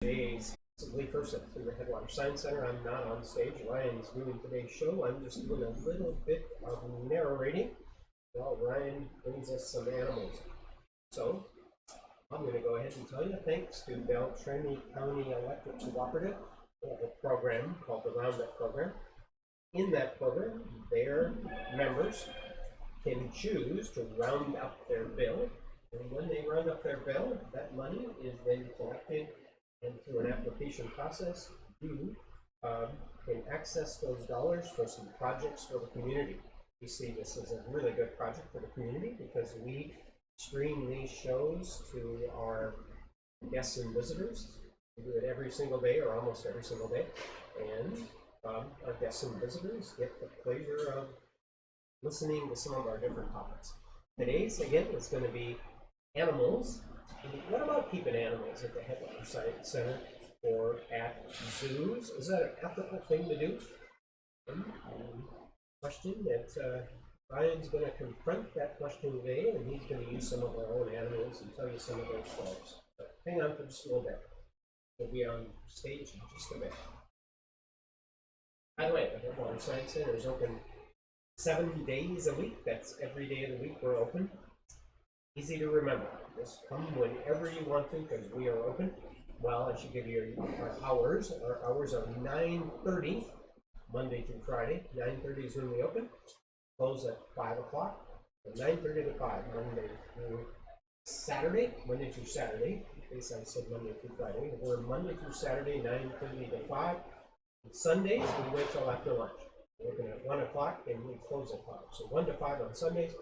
Today's Lee Person from the Headwaters Science Center. I'm not on stage. Ryan's doing today's show. I'm just doing a little bit of narrating while Ryan brings us some animals. So I'm going to go ahead and tell you, thanks to Wellington County Electric Cooperative, we have a program called the Roundup Program. In that program, their members can choose to round up their bill. And when they round up their bill, that money is then collected, and through an application process, you can access those dollars for some projects for the community. We see this as a really good project for the community because we stream these shows to our guests and visitors. We do it every single day or almost every single day. And our guests and visitors get the pleasure of listening to some of our different topics. Today's, again, is going to be animals. What about keeping animals at the Headwaters Science Center or at zoos? Is that an ethical thing to do? Question that Ryan's going to confront that question today, and he's going to use some of our own animals and tell you some of their stories. But hang on for just a little bit. We'll be on stage in just a bit. By the way, the Headwaters Science Center is open 7 days a week. That's every day of the week we're open. Easy to remember. Just come whenever you want to because we are open. Well, I should give you our hours. Our hours are 9:30 Monday through Friday. 9:30 is when we open. Close at 5 o'clock. 9:30 to 5 Monday through Saturday. Monday through Saturday. In case I said Monday through Friday. We're Monday through Saturday, 9:30 to 5. On Sundays, we wait till after lunch. We're open at 1 o'clock and we close at 5. So 1 to 5 on Sundays.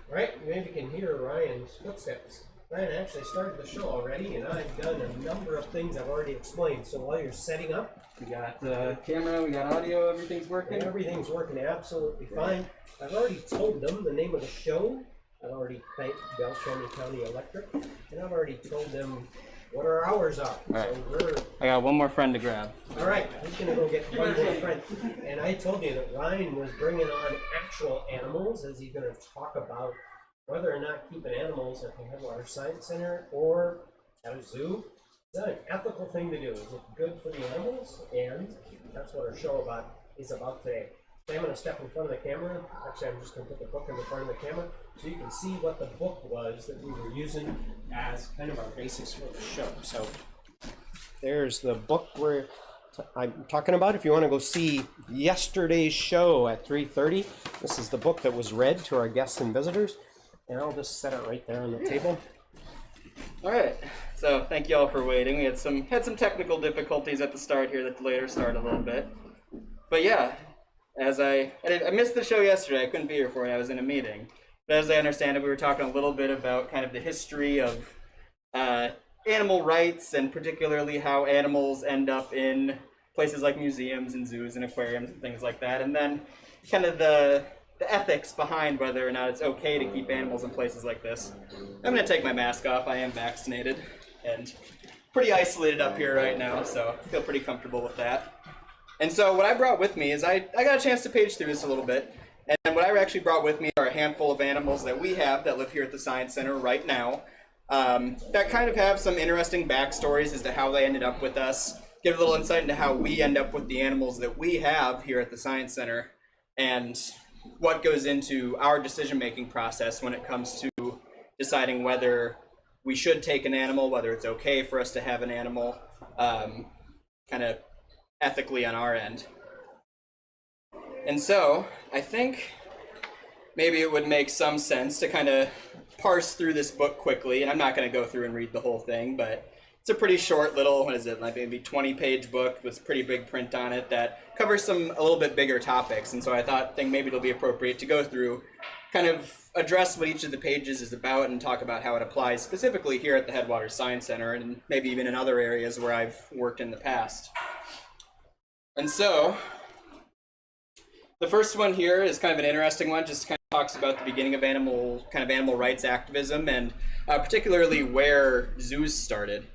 Right, you maybe can hear Ryan's footsteps. Ryan actually started the show already, and I've done a number of things I've already explained. So while you're setting up, we got camera, we got audio, everything's working? Everything's working absolutely fine. I've already told them the name of the show. I've already thanked Wellington County Electric, and I've already told them what our hours are. Right. So I got one more friend to grab. All right, I'm just going to go get one more friend. And I told you that Ryan was bringing on actual animals as he's going to talk about whether or not keeping animals at the Headwaters Science Center or at a zoo. Is that an ethical thing to do? Is it good for the animals? And that's what our show is about today. So I'm going to step in front of the camera. Actually, I'm just going to put the book in the front of the camera so you can see what the book was that we were using as kind of our basis for the show. So there's the book I'm talking about. If you want to go see yesterday's show at 3:30, this is the book that was read to our guests and visitors. And I'll just set it right there on the table. All right. So thank you all for waiting. We had some technical difficulties at the start here that delayed our start a little bit. But yeah, as I missed the show yesterday. I couldn't be here for it. I was in a meeting. But as I understand it, we were talking a little bit about kind of the history of animal rights and particularly how animals end up in places like museums and zoos and aquariums and things like that. And then kind of the ethics behind whether or not it's okay to keep animals in places like this. I'm going to take my mask off. I am vaccinated and pretty isolated up here right now, so I feel pretty comfortable with that. And so what I brought with me is I got a chance to page through this a little bit, and what I actually brought with me are a handful of animals that we have that live here at the Science Center right now that kind of have some interesting backstories as to how they ended up with us, give a little insight into how we end up with the animals that we have here at the Science Center, and what goes into our decision-making process when it comes to deciding whether we should take an animal, whether it's okay for us to have an animal, kind of ethically on our end. And so I think maybe it would make some sense to kind of parse through this book quickly, and I'm not going to go through and read the whole thing, but it's a pretty short little, what is it, like maybe 20-page book with pretty big print on it that covers a little bit bigger topics. And so I think maybe it'll be appropriate to go through, kind of address what each of the pages is about and talk about how it applies specifically here at the Headwaters Science Center and maybe even in other areas where I've worked in the past. And so the first one here is kind of an interesting one, just kind of talks about the beginning of animal rights activism and particularly where zoos started.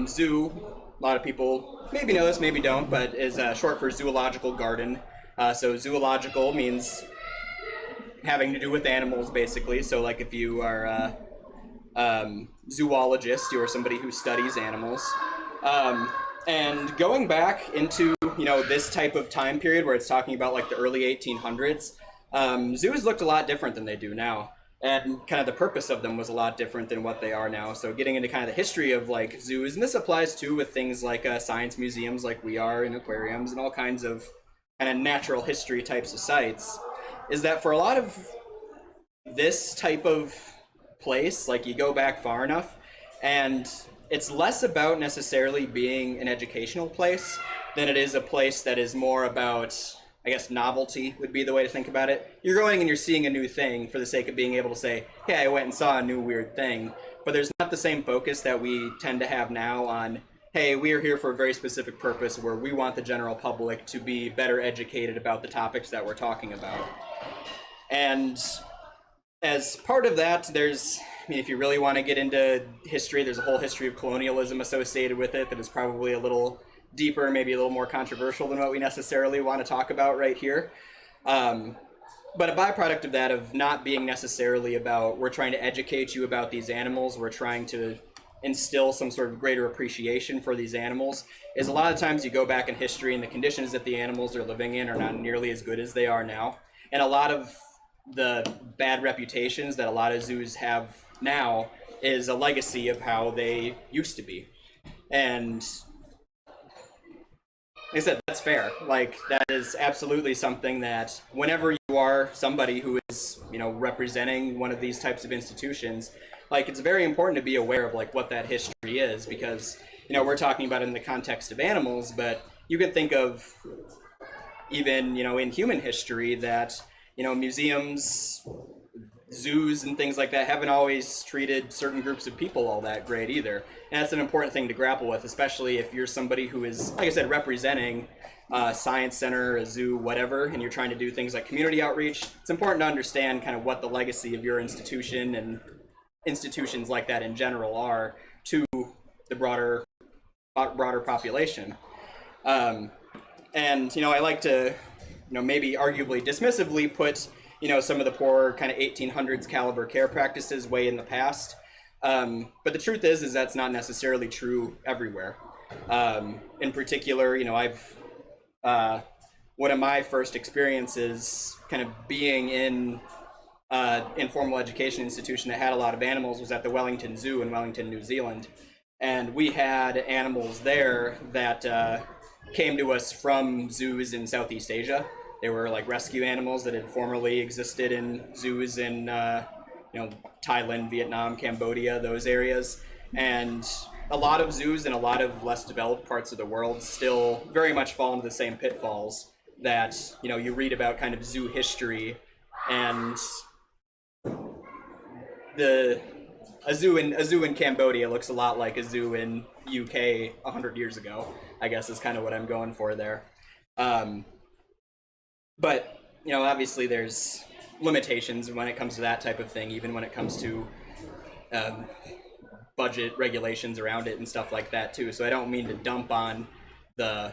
Zoo, a lot of people maybe know this, maybe don't, but is short for zoological garden. So zoological means having to do with animals, basically. So like if you are a zoologist, you are somebody who studies animals. And going back into, this type of time period where it's talking about like the early 1800s, zoos looked a lot different than they do now. And kind of the purpose of them was a lot different than what they are now. So getting into kind of the history of like zoos, and this applies too with things like science museums like we are, and aquariums and all kinds of kind of natural history types of sites, is that for a lot of this type of place, like you go back far enough, and it's less about necessarily being an educational place than it is a place that is more about, I guess, novelty would be the way to think about it. You're going and you're seeing a new thing for the sake of being able to say, hey, I went and saw a new weird thing. But there's not the same focus that we tend to have now on, hey, we are here for a very specific purpose where we want the general public to be better educated about the topics that we're talking about. And as part of that, if you really want to get into history, there's a whole history of colonialism associated with it that is probably a little deeper, maybe a little more controversial than what we necessarily want to talk about right here. But a byproduct of that, of not being necessarily about, we're trying to educate you about these animals, we're trying to instill some sort of greater appreciation for these animals, is a lot of times you go back in history and the conditions that the animals are living in are not nearly as good as they are now. And a lot of the bad reputations that a lot of zoos have now is a legacy of how they used to be. And like I said, that's fair. Like, that is absolutely something that whenever you are somebody who is, representing one of these types of institutions, like, it's very important to be aware of like what that history is, because, we're talking about it in the context of animals, but you can think of even, in human history that, museums, zoos and things like that haven't always treated certain groups of people all that great either. And that's an important thing to grapple with, especially if you're somebody who is, like I said, representing a science center, a zoo, whatever, and you're trying to do things like community outreach. It's important to understand kind of what the legacy of your institution and institutions like that in general are to the broader population. And, I like to, maybe arguably dismissively put some of the poor kind of 1800s caliber care practices way in the past. But the truth is that's not necessarily true everywhere. In particular, I've, one of my first experiences kind of being in informal education institution that had a lot of animals was at the Wellington Zoo in Wellington, New Zealand. And we had animals there that came to us from zoos in Southeast Asia. They were like rescue animals that had formerly existed in zoos in Thailand, Vietnam, Cambodia, those areas. And a lot of zoos in a lot of less developed parts of the world still very much fall into the same pitfalls that you read about kind of zoo history. And a zoo in Cambodia looks a lot like a zoo in UK 100 years ago, I guess is kind of what I'm going for there. But, obviously there's limitations when it comes to that type of thing, even when it comes to budget regulations around it and stuff like that too. So I don't mean to dump on the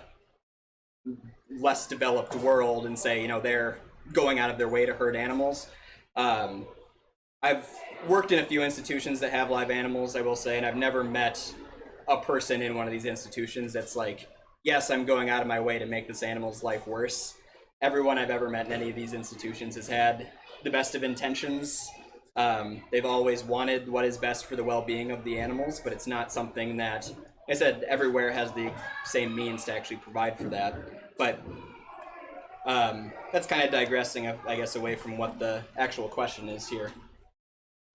less developed world and say, they're going out of their way to hurt animals. I've worked in a few institutions that have live animals, I will say, and I've never met a person in one of these institutions that's like, yes, I'm going out of my way to make this animal's life worse. Everyone I've ever met in any of these institutions has had the best of intentions. They've always wanted what is best for the well-being of the animals, but it's not something that, like I said, everywhere has the same means to actually provide for that. But that's kind of digressing, I guess, away from what the actual question is here.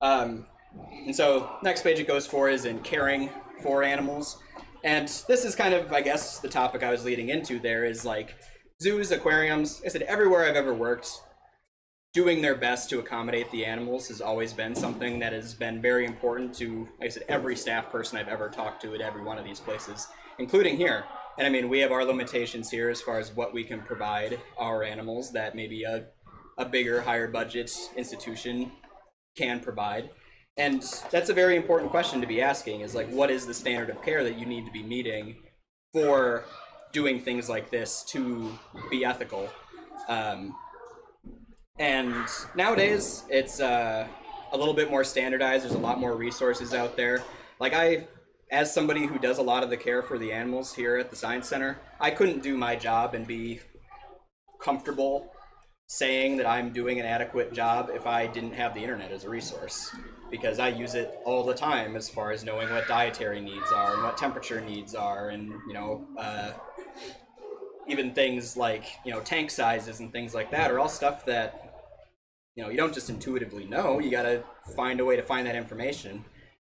And so next page it goes for is in caring for animals. And this is kind of, I guess, the topic I was leading into there is like zoos, aquariums. I said everywhere I've ever worked, doing their best to accommodate the animals has always been something that has been very important to, like I said, every staff person I've ever talked to at every one of these places, including here. And I mean, we have our limitations here as far as what we can provide our animals that maybe a bigger, higher budget institution can provide. And that's a very important question to be asking, is like, what is the standard of care that you need to be meeting for doing things like this to be ethical? And nowadays, it's a little bit more standardized. There's a lot more resources out there. Like as somebody who does a lot of the care for the animals here at the Science Center, I couldn't do my job and be comfortable saying that I'm doing an adequate job if I didn't have the internet as a resource, because I use it all the time as far as knowing what dietary needs are and what temperature needs are, and even things like tank sizes and things like that are all stuff that you don't just intuitively know. You got to find a way to find that information.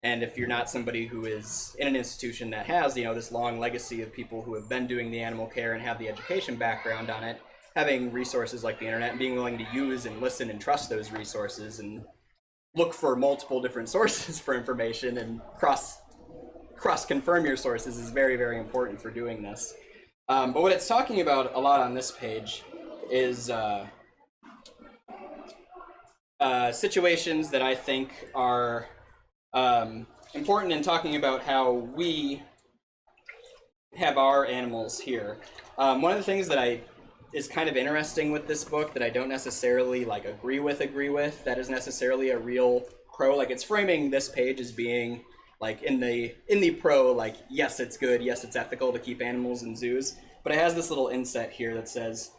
And if you're not somebody who is in an institution that has this long legacy of people who have been doing the animal care and have the education background on it, having resources like the internet and being willing to use and listen and trust those resources and look for multiple different sources for information and cross confirm your sources is very, very important for doing this. But what it's talking about a lot on this page is situations that I think are important in talking about how we have our animals here. One of the things that is kind of interesting with this book that I don't necessarily agree with that is necessarily a real pro. Like, it's framing this page as being like in the pro, like, yes, it's good, yes, it's ethical to keep animals in zoos, but it has this little inset here that says,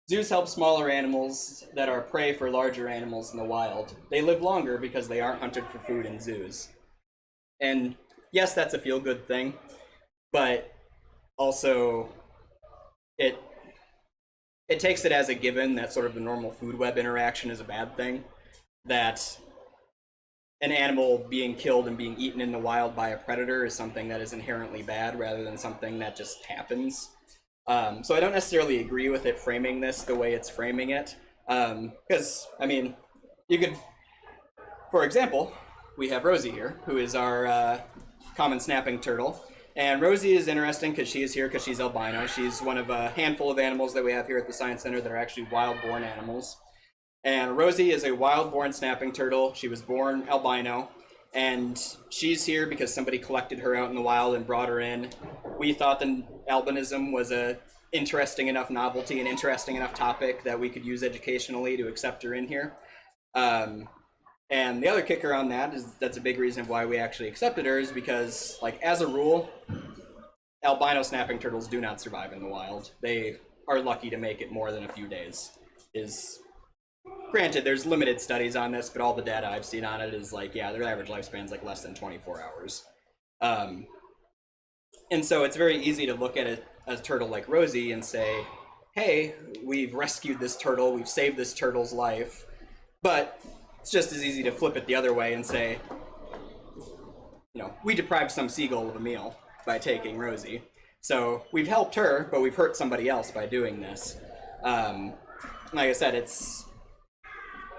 zoos help smaller animals that are prey for larger animals in the wild. They live longer because they aren't hunted for food in zoos. And yes, that's a feel-good thing, but also it takes it as a given that sort of the normal food web interaction is a bad thing, that an animal being killed and being eaten in the wild by a predator is something that is inherently bad rather than something that just happens. So I don't necessarily agree with it framing this the way it's framing it, because, I mean, you could, for example, we have Rosie here, who is our common snapping turtle. And Rosie is interesting because she is here because she's albino. She's one of a handful of animals that we have here at the Science Center that are actually wild-born animals. And Rosie is a wild-born snapping turtle. She was born albino, and she's here because somebody collected her out in the wild and brought her in. We thought that albinism was a interesting enough novelty, an interesting enough topic that we could use educationally to accept her in here. And the other kicker on that is that's a big reason why we actually accepted her, is because, like, as a rule, albino snapping turtles do not survive in the wild. They are lucky to make it more than a few days. Granted, there's limited studies on this, but all the data I've seen on it is like, yeah, their average lifespan is like less than 24 hours. And so it's very easy to look at a turtle like Rosie and say, hey, we've rescued this turtle, we've saved this turtle's life, but it's just as easy to flip it the other way and say, we deprived some seagull of a meal by taking Rosie. So we've helped her, but we've hurt somebody else by doing this. Like I said, it's,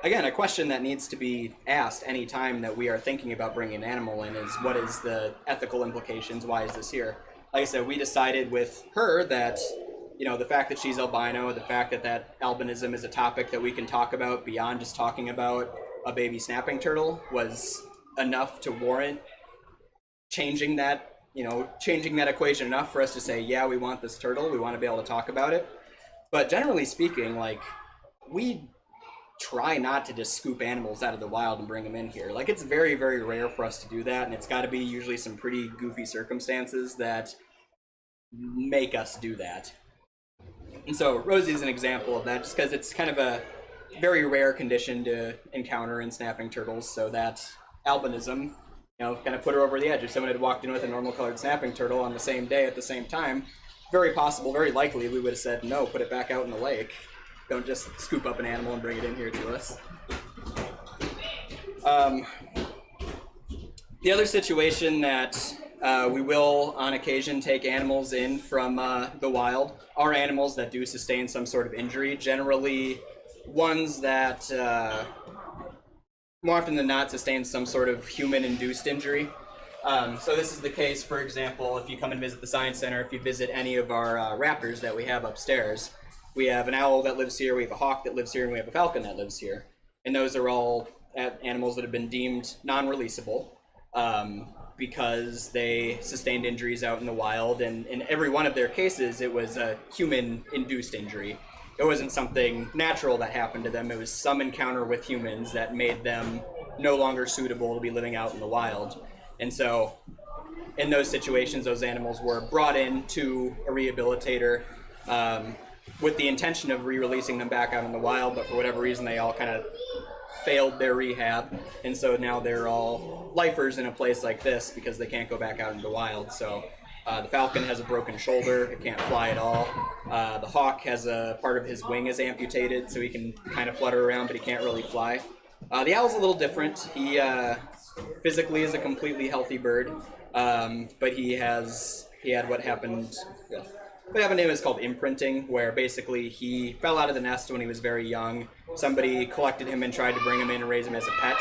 again, a question that needs to be asked any time that we are thinking about bringing an animal in is, what is the ethical implications? Why is this here? Like I said, we decided with her that, the fact that she's albino, the fact that albinism is a topic that we can talk about beyond just talking about a baby snapping turtle was enough to warrant changing that equation enough for us to say, yeah, we want this turtle, we want to be able to talk about it. But generally speaking, we try not to just scoop animals out of the wild and bring them in here. Like, it's very, very rare for us to do that, and it's got to be usually some pretty goofy circumstances that make us do that. And so Rosie is an example of that, just because it's kind of a very rare condition to encounter in snapping turtles, so that albinism, kind of put her over the edge. If someone had walked in with a normal colored snapping turtle on the same day at the same time, very possible, very likely, we would have said, no, put it back out in the lake. Don't just scoop up an animal and bring it in here to us. The other situation that We will, on occasion, take animals in from the wild. Our animals that do sustain some sort of injury, generally ones that, more often than not, sustain some sort of human-induced injury. So this is the case, for example, if you come and visit the Science Center, if you visit any of our raptors that we have upstairs. We have an owl that lives here, we have a hawk that lives here, and we have a falcon that lives here. And those are all animals that have been deemed non-releasable because they sustained injuries out in the wild, and in every one of their cases, it was a human-induced injury. It wasn't something natural that happened to them, it was some encounter with humans that made them no longer suitable to be living out in the wild. And so, in those situations, those animals were brought in to a rehabilitator with the intention of re-releasing them back out in the wild, but for whatever reason they all kind of failed their rehab, and so now they're all lifers in a place like this because they can't go back out into the wild. So the falcon has a broken shoulder, it can't fly at all. The hawk has a part of his wing is amputated, so he can kind of flutter around, but he can't really fly. The owl's a little different. He physically is a completely healthy bird, but he had what happened. What happened to him is called imprinting, where basically he fell out of the nest when he was very young. Somebody collected him and tried to bring him in and raise him as a pet.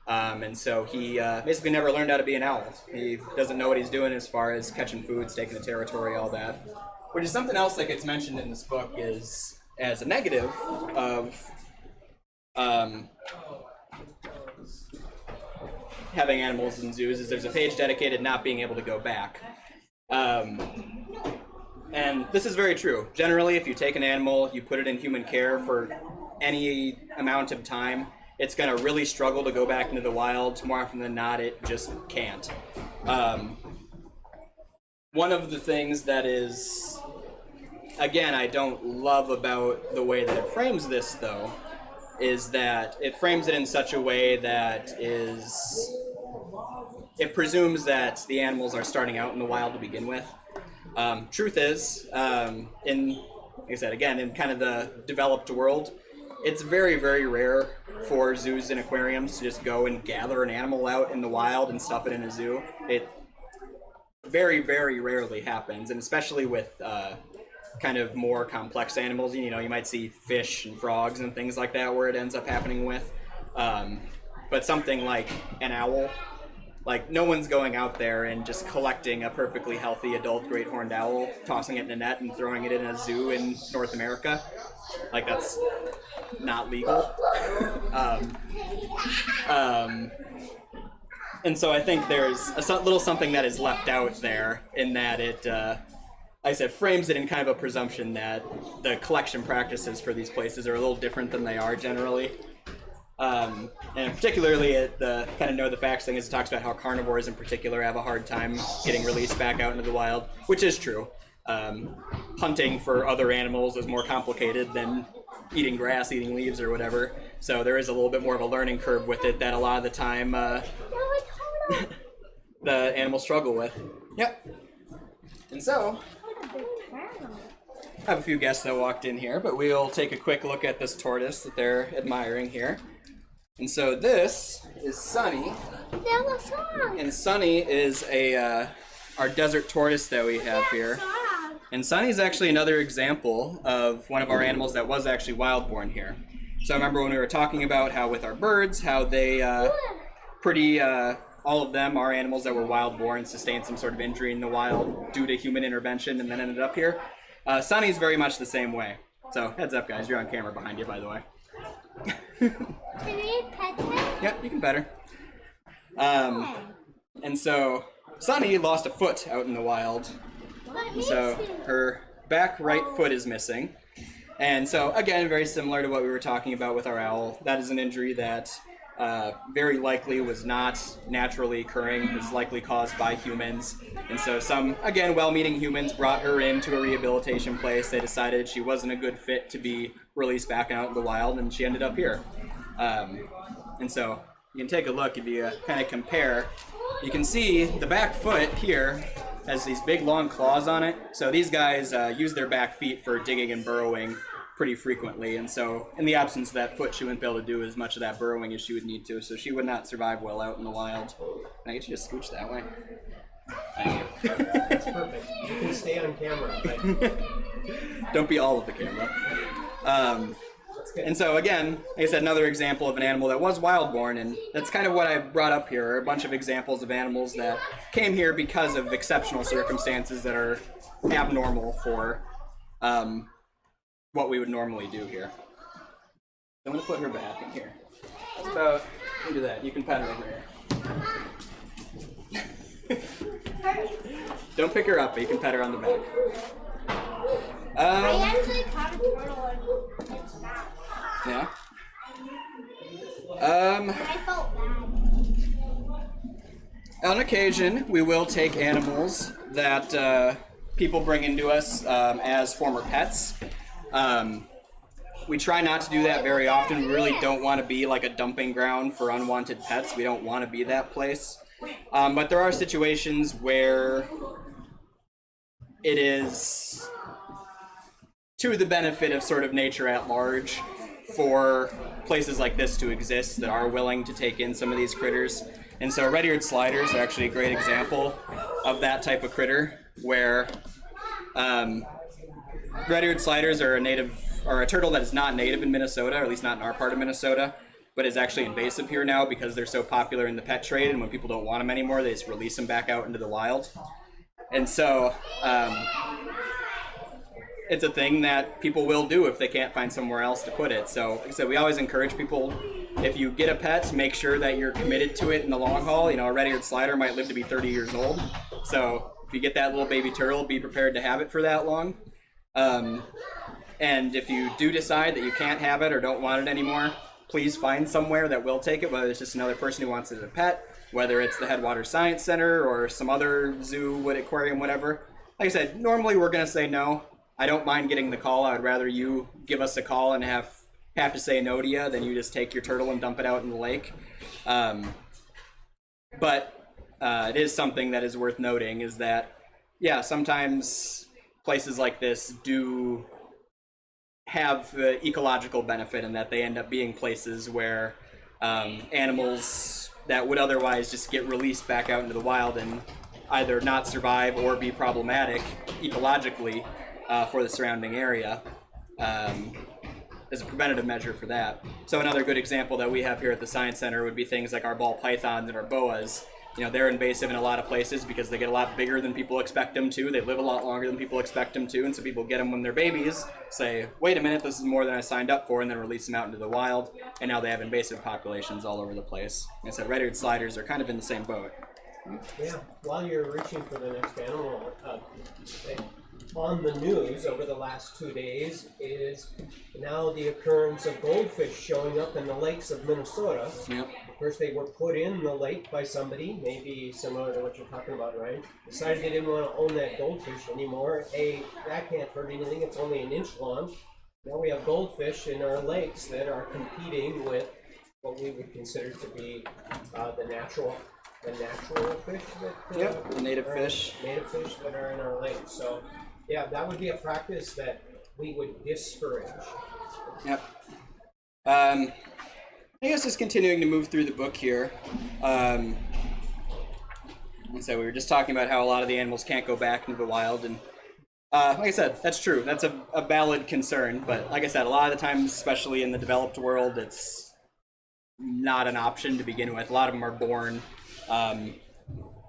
And so he basically never learned how to be an owl. He doesn't know what he's doing as far as catching food, staking the territory, all that. Which is something else that gets mentioned in this book is as a negative of having animals in zoos is there's a page dedicated not being able to go back. And this is very true. Generally, if you take an animal, you put it in human care for any amount of time, it's going to really struggle to go back into the wild. More often than not, it just can't. One of the things that is, again, I don't love about the way that it frames this, though, is that it frames it in such a way that it presumes that the animals are starting out in the wild to begin with. Truth is, like I said, again, in kind of the developed world, it's very, very rare for zoos and aquariums to just go and gather an animal out in the wild and stuff it in a zoo. It very, very rarely happens, and especially with kind of more complex animals, you know, you might see fish and frogs and things like that where it ends up happening with. But something like an owl, like, no one's going out there and just collecting a perfectly healthy adult great horned owl, tossing it in a net and throwing it in a zoo in North America. Like, that's not legal. And so I think there's a little something that is left out there in that it, like I said, frames it in kind of a presumption that the collection practices for these places are a little different than they are generally. And particularly at the kind of know the facts thing is it talks about how carnivores in particular have a hard time getting released back out into the wild, which is true. Hunting for other animals is more complicated than eating grass, eating leaves, or whatever. So there is a little bit more of a learning curve with it that a lot of the time the animals struggle with. Yep. And so, I have a few guests that walked in here, but we'll take a quick look at this tortoise that they're admiring here. And so this is Sunny, and Sunny is our desert tortoise that we have here. And Sunny's actually another example of one of our animals that was actually wild-born here. So I remember when we were talking about how with our birds, how they all of them are animals that were wild-born, sustained some sort of injury in the wild due to human intervention, and then ended up here. Sunny's very much the same way. So heads up, guys, you're on camera behind you, by the way. Can we pet her? Yep, you can pet her. And so Sunny lost a foot out in the wild. And so her back right foot is missing. And so, again, very similar to what we were talking about with our owl. That is an injury that very likely was not naturally occurring, was likely caused by humans. And so some, again, well-meaning humans brought her into a rehabilitation place. They decided she wasn't a good fit to be released back out in the wild, and she ended up here. And so you can take a look if you kind of compare. You can see the back foot here has these big long claws on it. So these guys use their back feet for digging and burrowing pretty frequently, and so in the absence of that foot, she wouldn't be able to do as much of that burrowing as she would need to, so she would not survive well out in the wild. Can I get you to scooch that way? Thank you. That's perfect. You can stay on camera. But Don't be all of the camera. that's good. And so again, like I said, another example of an animal that was wild-born, and that's kind of what I brought up here, are a bunch of examples of animals that came here because of exceptional circumstances that are abnormal for what we would normally do here. I'm going to put her back in here. So, you can do that. You can pet her over here. Don't pick her up, but you can pet her on the back. I actually caught a turtle in its mouth. Yeah. And I felt bad. On occasion, we will take animals that people bring into us as former pets. We try not to do that very often. We really don't want to be like a dumping ground for unwanted pets. We don't want to be that place. But there are situations where it is to the benefit of sort of nature at large for places like this to exist that are willing to take in some of these critters. And so red-eared sliders are actually a great example of that type of critter, where red-eared sliders are a turtle that is not native in Minnesota, or at least not in our part of Minnesota, but is actually invasive here now because they're so popular in the pet trade, and when people don't want them anymore, they just release them back out into the wild. And so it's a thing that people will do if they can't find somewhere else to put it. So, like I said, we always encourage people, if you get a pet, make sure that you're committed to it in the long haul. You know, a red-eared slider might live to be 30 years old. So if you get that little baby turtle, be prepared to have it for that long. And if you do decide that you can't have it or don't want it anymore, please find somewhere that will take it, whether it's just another person who wants it as a pet, whether it's the Headwaters Science Center or some other zoo, aquarium, whatever. Like I said, normally we're going to say no. I don't mind getting the call. I would rather you give us a call and have to say no to you than you just take your turtle and dump it out in the lake. But it is something that is worth noting, is that, yeah, sometimes places like this do have ecological benefit in that they end up being places where animals that would otherwise just get released back out into the wild and either not survive or be problematic ecologically for the surrounding area as a preventative measure for that. So another good example that we have here at the Science Center would be things like our ball pythons and our boas. You know, they're invasive in a lot of places because they get a lot bigger than people expect them to. They live a lot longer than people expect them to, and so people get them when they're babies, say, wait a minute, this is more than I signed up for, and then release them out into the wild, and now they have invasive populations all over the place. Like I said, red-eared sliders are kind of in the same boat. Yeah, while you're reaching for the next animal, on the news over the last 2 days is now the occurrence of goldfish showing up in the lakes of Minnesota. Yep. First, they were put in the lake by somebody, maybe similar to what you're talking about, Ryan. Decided they didn't want to own that goldfish anymore. That can't hurt anything. It's only an inch long. Now we have goldfish in our lakes that are competing with what we would consider to be the natural fish that the native fish that are in our lakes. So, yeah, that would be a practice that we would discourage. Yep. I guess just continuing to move through the book here. And so we were just talking about how a lot of the animals can't go back into the wild, and like I said, that's true. That's a valid concern, but like I said, a lot of the times, especially in the developed world, it's not an option to begin with. A lot of them are born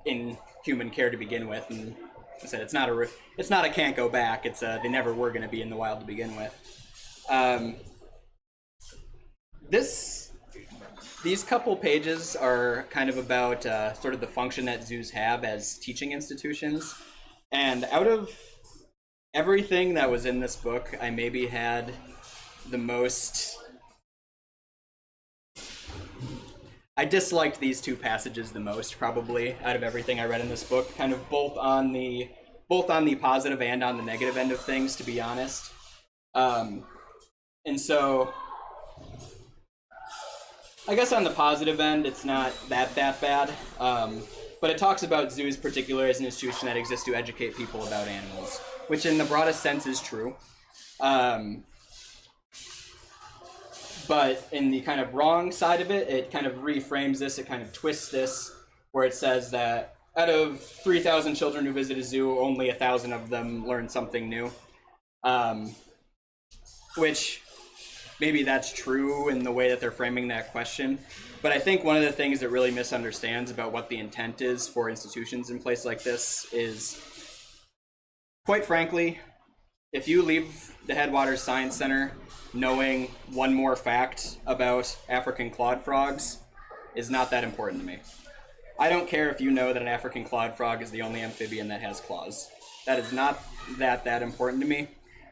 in human care to begin with, and like I said, it's not a can't go back. It's they never were going to be in the wild to begin with. These couple pages are kind of about sort of the function that zoos have as teaching institutions. And out of everything that was in this book, I maybe had the most... I disliked these two passages the most, probably, out of everything I read in this book, kind of both on the positive and on the negative end of things, to be honest. And so... I guess on the positive end, it's not that bad, but it talks about zoos particularly as an institution that exists to educate people about animals, which in the broadest sense is true. But in the kind of wrong side of it, it kind of reframes this, it kind of twists this, where it says that out of 3,000 children who visit a zoo, only 1,000 of them learn something new. Which maybe that's true in the way that they're framing that question. But I think one of the things that really misunderstands about what the intent is for institutions in place like this is, quite frankly, if you leave the Headwaters Science Center knowing one more fact about African clawed frogs is not that important to me. I don't care if you know that an African clawed frog is the only amphibian that has claws. That is not that important to me.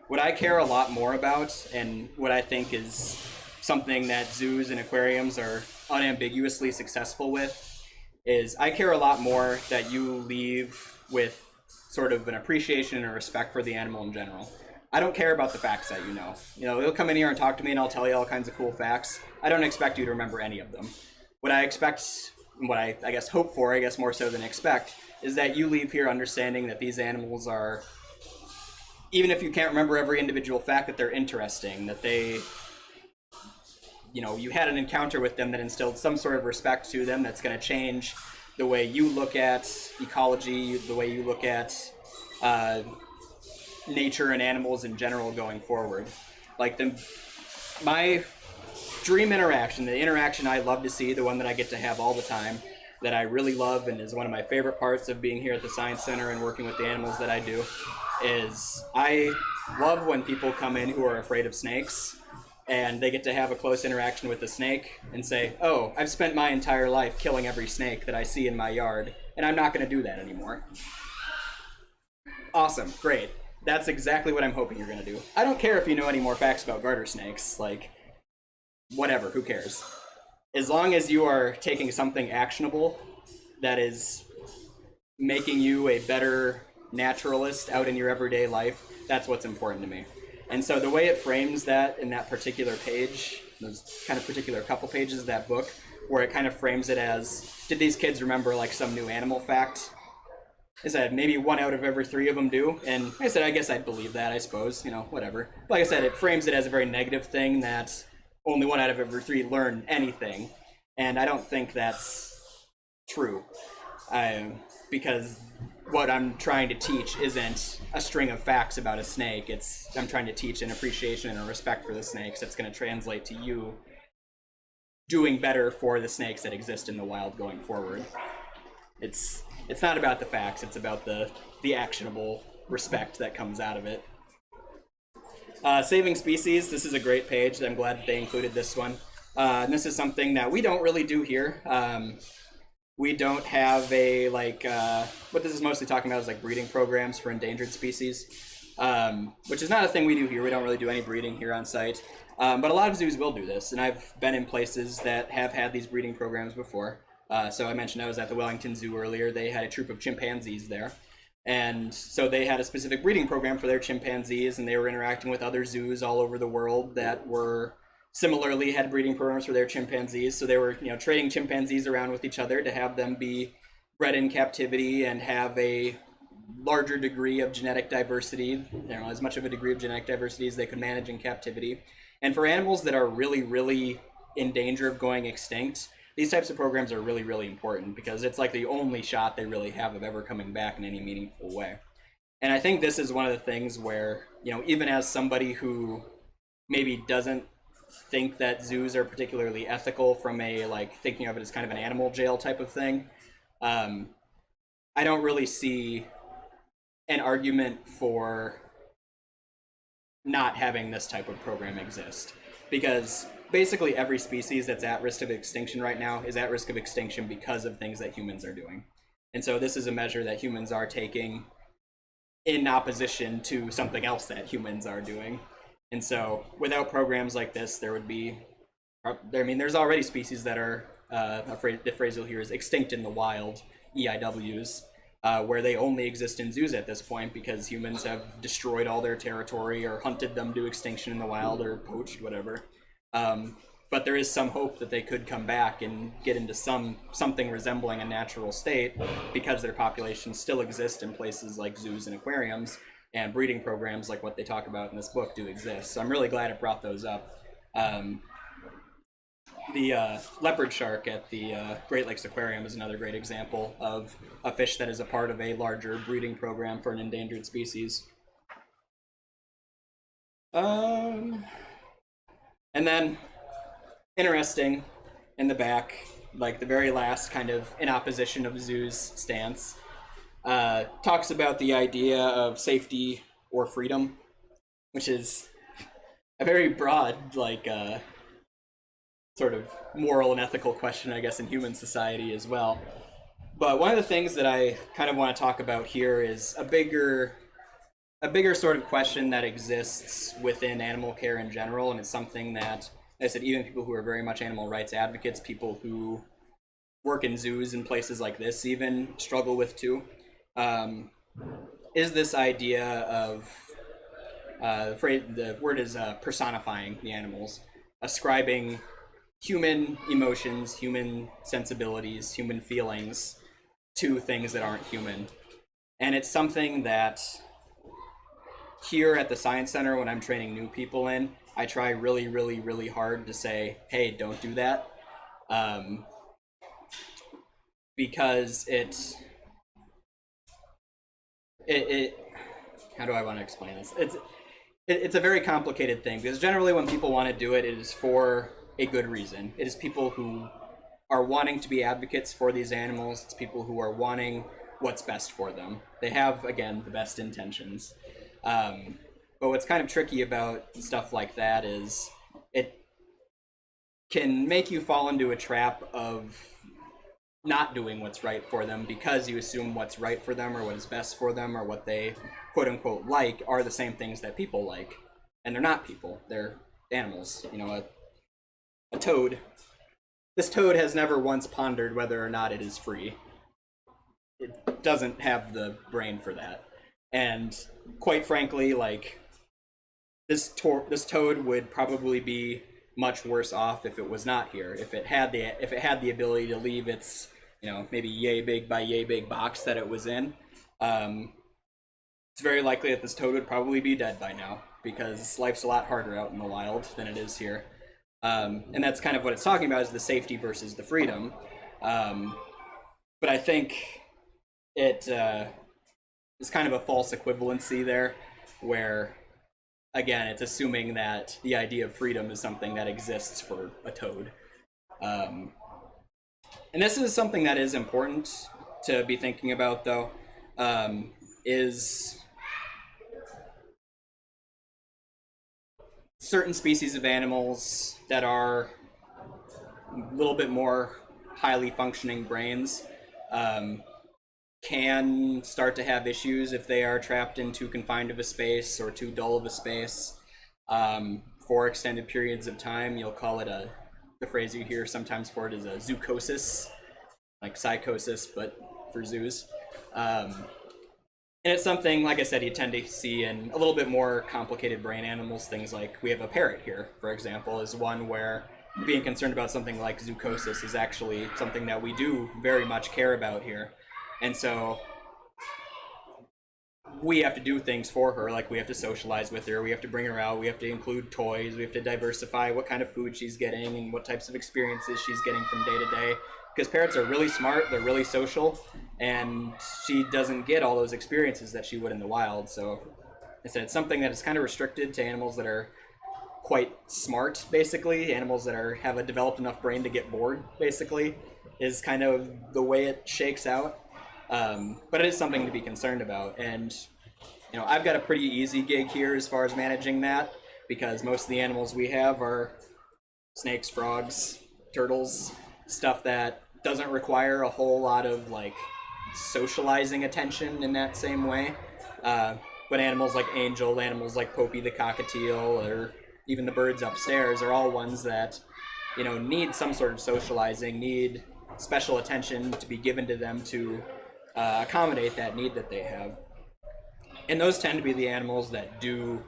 What I care a lot more about, and what I think is something that zoos and aquariums are unambiguously successful with, is I care a lot more that you leave with sort of an appreciation and a respect for the animal in general. I don't care about the facts that you know. You know, you'll come in here and talk to me and I'll tell you all kinds of cool facts. I don't expect you to remember any of them. What I expect, what I guess hope for, I guess more so than expect, is that you leave here understanding that these animals are, even if you can't remember every individual fact, that they're interesting, that they, you know, you had an encounter with them that instilled some sort of respect to them that's going to change the way you look at ecology, the way you look at nature and animals in general going forward. Like my dream interaction, the interaction I love to see, the one that I get to have all the time, that I really love and is one of my favorite parts of being here at the Science Center and working with the animals that I do, is I love when people come in who are afraid of snakes and they get to have a close interaction with the snake and say, oh, I've spent my entire life killing every snake that I see in my yard, and I'm not going to do that anymore. Awesome, great. That's exactly what I'm hoping you're going to do. I don't care if you know any more facts about garter snakes, like, whatever, who cares? As long as you are taking something actionable that is making you a better naturalist out in your everyday life, that's what's important to me. And so the way it frames that in that particular page, those kind of particular couple pages of that book, where it kind of frames it as, did these kids remember like some new animal fact? I said, maybe 1 out of every 3 of them do. And I said, I guess I'd believe that, I suppose, you know, whatever. But like I said, it frames it as a very negative thing that only 1 out of every 3 learn anything. And I don't think that's true. Because what I'm trying to teach isn't a string of facts about a snake. I'm trying to teach an appreciation and a respect for the snakes that's going to translate to you doing better for the snakes that exist in the wild going forward. It's not about the facts, it's about the actionable respect that comes out of it. Saving species, this is a great page. I'm glad that they included this one. And this is something that we don't really do here. We don't have a, like, what this is mostly talking about is like breeding programs for endangered species, which is not a thing we do here. We don't really do any breeding here on site. But a lot of zoos will do this, and I've been in places that have had these breeding programs before. So I mentioned I was at the Wellington Zoo earlier. They had a troop of chimpanzees there. And so they had a specific breeding program for their chimpanzees, and they were interacting with other zoos all over the world that were similarly had breeding programs for their chimpanzees. So they were, you know, trading chimpanzees around with each other to have them be bred in captivity and have a larger degree of genetic diversity, you know, as much of a degree of genetic diversity as they could manage in captivity. And for animals that are really, really in danger of going extinct, these types of programs are really, really important because it's like the only shot they really have of ever coming back in any meaningful way. And I think this is one of the things where, you know, even as somebody who maybe doesn't think that zoos are particularly ethical from a, like, thinking of it as kind of an animal jail type of thing, I don't really see an argument for not having this type of program exist. Because basically every species that's at risk of extinction right now is at risk of extinction because of things that humans are doing. And so this is a measure that humans are taking in opposition to something else that humans are doing. And so without programs like this, there would be, I mean, there's already species that are, the phrase you'll hear is extinct in the wild, EIWs, where they only exist in zoos at this point because humans have destroyed all their territory or hunted them to extinction in the wild or poached, whatever. But there is some hope that they could come back and get into something resembling a natural state because their populations still exist in places like zoos and aquariums, and breeding programs like what they talk about in this book do exist. So I'm really glad it brought those up. The leopard shark at the Great Lakes Aquarium is another great example of a fish that is a part of a larger breeding program for an endangered species. And then, interesting, in the back, like the very last kind of in opposition of Zoo's stance, talks about the idea of safety or freedom, which is a very broad, like, sort of moral and ethical question, I guess, in human society as well. But one of the things that I kind of want to talk about here is a bigger sort of question that exists within animal care in general, and it's something that, like I said, even people who are very much animal rights advocates, people who work in zoos and places like this even struggle with too, is this idea of, the word is personifying the animals, ascribing human emotions, human sensibilities, human feelings to things that aren't human. And it's something that here at the Science Center, when I'm training new people in, I try really, really, really hard to say, hey, don't do that. Because it how do I want to explain this? It's a very complicated thing, because generally when people want to do it, it is for a good reason. It is people who are wanting to be advocates for these animals. It's people who are wanting what's best for them. They have, again, the best intentions. But what's kind of tricky about stuff like that is it can make you fall into a trap of not doing what's right for them because you assume what's right for them or what is best for them or what they quote unquote like are the same things that people like. And they're not people, they're animals. You know, a toad. This toad has never once pondered whether or not it is free. It doesn't have the brain for that. And quite frankly, like, this toad would probably be much worse off if it was not here. If it had the ability to leave its, you know, maybe yay big by yay big box that it was in, it's very likely that this toad would probably be dead by now, because life's a lot harder out in the wild than it is here. And that's kind of what it's talking about, is the safety versus the freedom. But I think it is kind of a false equivalency there, where, again, it's assuming that the idea of freedom is something that exists for a toad. And this is something that is important to be thinking about, though, is certain species of animals that are a little bit more highly functioning brains can start to have issues if they are trapped in too confined of a space or too dull of a space for extended periods of time. You'll call it the phrase you hear sometimes for it is a zoochosis, like psychosis, but for zoos. And it's something, like I said, you tend to see in a little bit more complicated brain animals. Things like, we have a parrot here, for example, is one where being concerned about something like zoochosis is actually something that we do very much care about here. And so we have to do things for her, like we have to socialize with her, we have to bring her out, we have to include toys, we have to diversify what kind of food she's getting and what types of experiences she's getting from day to day. Because parrots are really smart, they're really social, and she doesn't get all those experiences that she would in the wild. So I said it's something that is kind of restricted to animals that are quite smart, basically. Animals that have a developed enough brain to get bored, basically, is kind of the way it shakes out. But it is something to be concerned about. And, you know, I've got a pretty easy gig here as far as managing that, because most of the animals we have are snakes, frogs, turtles, stuff that doesn't require a whole lot of, like, socializing attention in that same way. But animals like Angel, animals like Popey the cockatiel, or even the birds upstairs are all ones that, you know, need some sort of socializing, need special attention to be given to them to accommodate that need that they have. And those tend to be the animals that do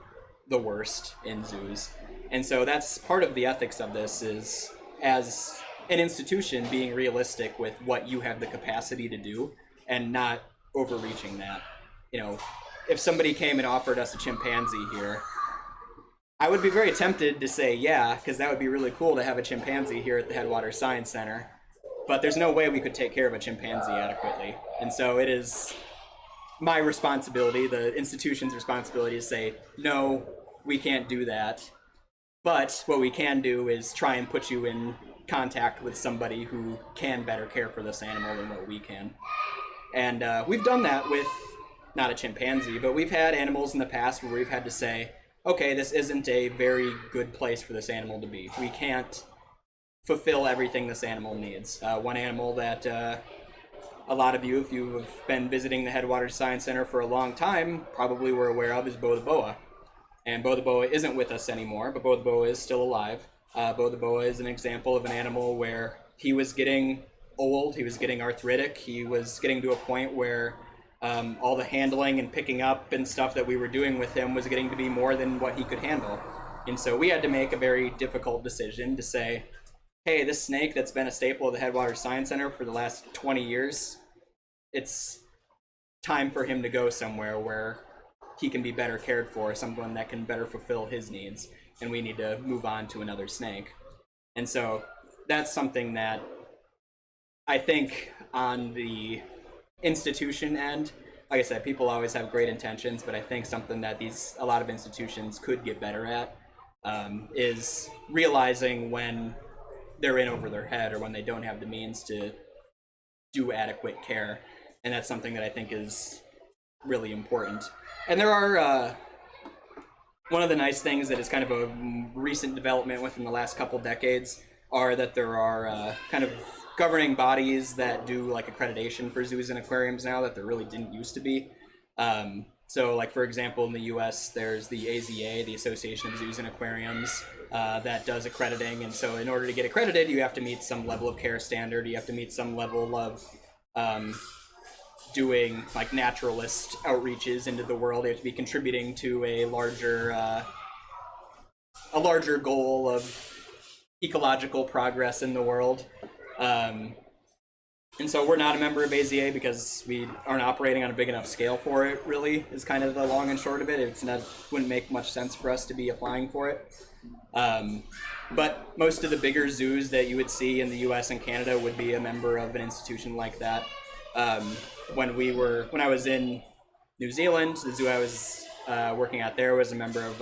the worst in zoos. And so that's part of the ethics of this, is as an institution being realistic with what you have the capacity to do and not overreaching that. You know, if somebody came and offered us a chimpanzee here, I would be very tempted to say yeah, because that would be really cool to have a chimpanzee here at the Headwaters Science Center. But there's no way we could take care of a chimpanzee adequately. And so it is my responsibility, the institution's responsibility, to say, no, we can't do that. But what we can do is try and put you in contact with somebody who can better care for this animal than what we can. And we've done that with, not a chimpanzee, but we've had animals in the past where we've had to say, okay, this isn't a very good place for this animal to be. We can't fulfill everything this animal needs. One animal that a lot of you, if you have been visiting the Headwaters Science Center for a long time, probably were aware of is Bo the boa. And Bo the boa isn't with us anymore, but Bo the boa is still alive. Bo the boa is an example of an animal where he was getting old, he was getting arthritic, he was getting to a point where all the handling and picking up and stuff that we were doing with him was getting to be more than what he could handle. And so we had to make a very difficult decision to say, hey, this snake that's been a staple of the Headwaters Science Center for the last 20 years, it's time for him to go somewhere where he can be better cared for, someone that can better fulfill his needs, and we need to move on to another snake. And so that's something that I think on the institution end, like I said, people always have great intentions, but I think something that a lot of institutions could get better at is realizing when they're in over their head or when they don't have the means to do adequate care. And that's something that I think is really important. And there are, one of the nice things that is kind of a recent development within the last couple decades are that there are kind of governing bodies that do like accreditation for zoos and aquariums now that there really didn't used to be. So like, for example, in the US, there's the AZA, the Association of Zoos and Aquariums, that does accrediting. And so in order to get accredited, you have to meet some level of care standard. You have to meet some level of doing like naturalist outreaches into the world. You have to be contributing to a larger goal of ecological progress in the world. And so we're not a member of AZA because we aren't operating on a big enough scale for it, really, is kind of the long and short of it. Wouldn't make much sense for us to be applying for it. But most of the bigger zoos that you would see in the US and Canada would be a member of an institution like that. When I was in New Zealand, the zoo I was working at there was a member of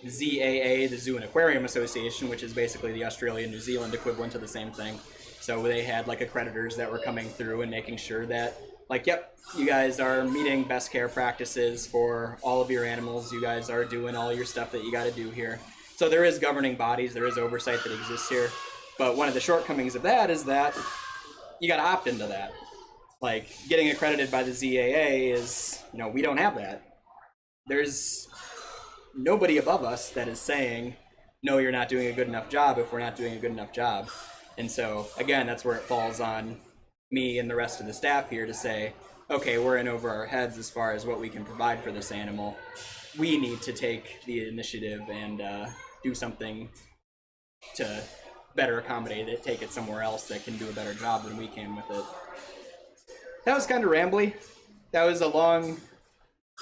ZAA, the Zoo and Aquarium Association, which is basically the Australia-New Zealand equivalent to the same thing. So they had like accreditors that were coming through and making sure that, like, yep, you guys are meeting best care practices for all of your animals. You guys are doing all your stuff that you got to do here. So there is governing bodies, there is oversight that exists here. But one of the shortcomings of that is that you got to opt into that. Like, getting accredited by the ZAA is, we don't have that. There's nobody above us that is saying, no, you're not doing a good enough job if we're not doing a good enough job. And so, again, that's where it falls on me and the rest of the staff here to say, okay, we're in over our heads as far as what we can provide for this animal. We need to take the initiative and do something to better accommodate it, take it somewhere else that can do a better job than we can with it. That was kind of rambly. That was a long,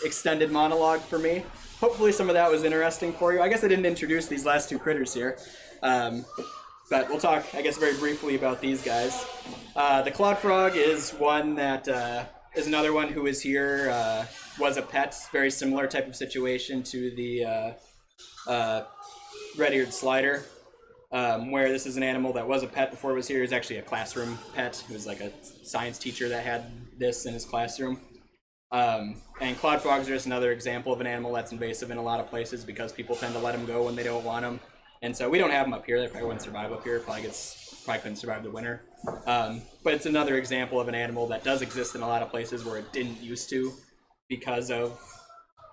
extended monologue for me. Hopefully some of that was interesting for you. I guess I didn't introduce these last two critters here. But we'll talk, I guess, very briefly about these guys. The cloud frog is one that is another one who is here, was a pet, very similar type of situation to the red-eared slider, where this is an animal that was a pet before it was here. It was actually a classroom pet. It was like a science teacher that had this in his classroom. And cloud frogs are just another example of an animal that's invasive in a lot of places because people tend to let them go when they don't want them. And so we don't have them up here. They probably wouldn't survive up here. Probably couldn't survive the winter. But it's another example of an animal that does exist in a lot of places where it didn't used to because of,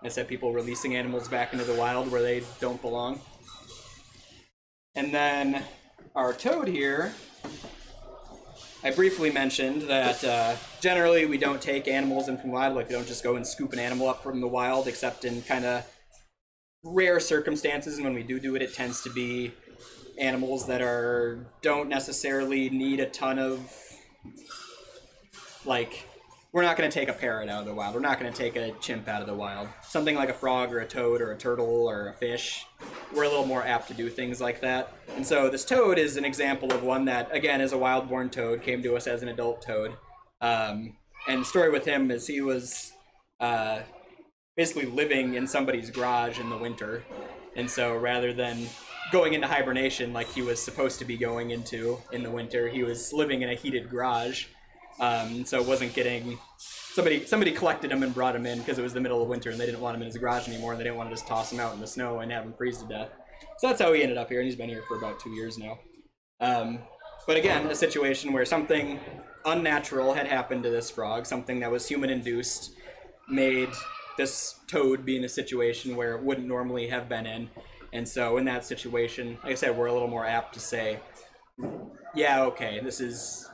I said, people releasing animals back into the wild where they don't belong. And then our toad here, I briefly mentioned that generally we don't take animals in from the wild. Like, we don't just go and scoop an animal up from the wild, except in kind of rare circumstances. And when we do it, it tends to be animals that don't necessarily need a ton of, like, we're not going to take a parrot out of the wild. We're not going to take a chimp out of the wild. Something like a frog or a toad or a turtle or a fish, we're a little more apt to do things like that. And so this toad is an example of one that, again, is a wild-born toad, came to us as an adult toad. And the story with him is he was basically living in somebody's garage in the winter. And so rather than going into hibernation like he was supposed to be going into in the winter, he was living in a heated garage. So wasn't getting, somebody collected him and brought him in because it was the middle of winter and they didn't want him in his garage anymore, and they didn't want to just toss him out in the snow and have him freeze to death. So that's how he ended up here, and he's been here for about 2 years now. But again, a situation where something unnatural had happened to this frog, something that was human-induced, made this toad be in a situation where it wouldn't normally have been in. And so in that situation, like I said, we're a little more apt to say, yeah, okay, this is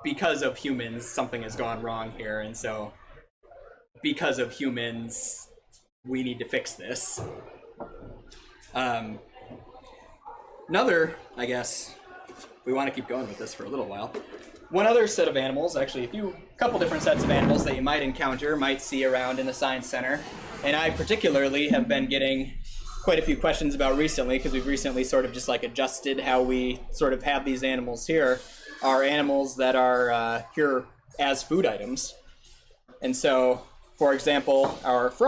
because of humans, something has gone wrong here, and so because of humans, we need to fix this. Another, I guess, we want to keep going with this for a little while. One other set of animals, actually a couple different sets of animals that you might encounter, might see around in the Science Center, and I particularly have been getting quite a few questions about recently, because we've recently sort of just like adjusted how we sort of have these animals here, are animals that are here as food items. And so, for example, our frog